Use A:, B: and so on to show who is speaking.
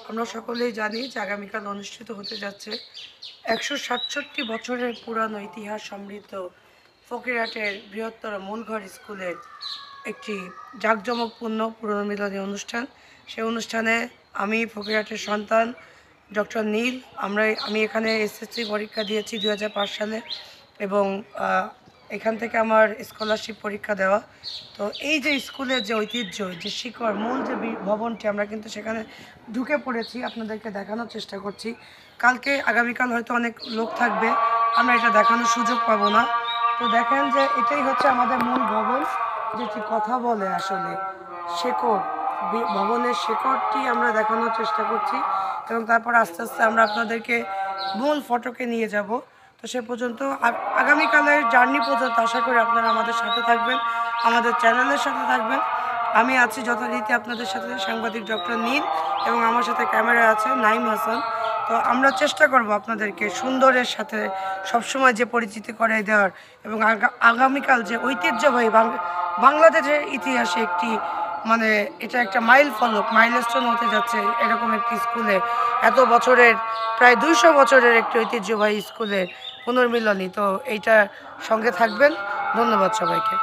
A: আমরা সকলেই জানি যে আগামীকাল অনুষ্ঠিত হতে যাচ্ছে ১৬৭ বছরের পুরানো ইতিহাস সমৃদ্ধ ফকিরহাটের বৃহত্তর মূলঘর স্কুলের একটি জাঁকজমকপূর্ণ পুনর্মিলনী অনুষ্ঠান। সেই অনুষ্ঠানে আমি ফকিরহাটের সন্তান ডক্টর নীল আমি এখানে এসএসসি পরীক্ষা দিয়েছি ২০০৫ সালে এবং এখান থেকে আমার স্কলারশিপ পরীক্ষা দেওয়া। তো এই যে স্কুলের যে ঐতিহ্য, যে শিকড়, মূল যে ভবনটি, আমরা কিন্তু সেখানে ঢুকে পড়েছি, আপনাদেরকে দেখানোর চেষ্টা করছি। আগামীকাল হয়তো অনেক লোক থাকবে, আমরা এটা দেখানোর সুযোগ পাবো না। তো দেখেন যে এটাই হচ্ছে আমাদের মূল ভবন, যেটি কথা বলে আসলে শেকড়, ভবনের শেকড়টি আমরা দেখানোর চেষ্টা করছি এবং তারপর আস্তে আস্তে আমরা আপনাদেরকে মূল ফটকে নিয়ে যাব। তো সে পর্যন্ত আগামীকালের জার্নি পর্যন্ত আশা করি আপনারা আমাদের সাথে থাকবেন, আমাদের চ্যানেলের সাথে থাকবেন। আমি আছি যথারীতি আপনাদের সাথে সাংবাদিক ডক্টর নীল এবং আমার সাথে ক্যামেরা আছে নাইম হাসান। তো আমরা চেষ্টা করব আপনাদেরকে সুন্দরের সাথে সবসময় যে পরিচিতি করাই দেওয়ার এবং আগামীকাল যে ঐতিহ্যবাহী বাংলাদেশের ইতিহাসে একটি এটা একটা মাইলস্টোন হতে যাচ্ছে এরকম একটি স্কুলে, এত বছরের প্রায় ২০০ বছরের একটি ঐতিহ্যবাহী স্কুলের পুনর্মিলনী। তো এইটার সঙ্গে থাকবেন। ধন্যবাদ সবাইকে।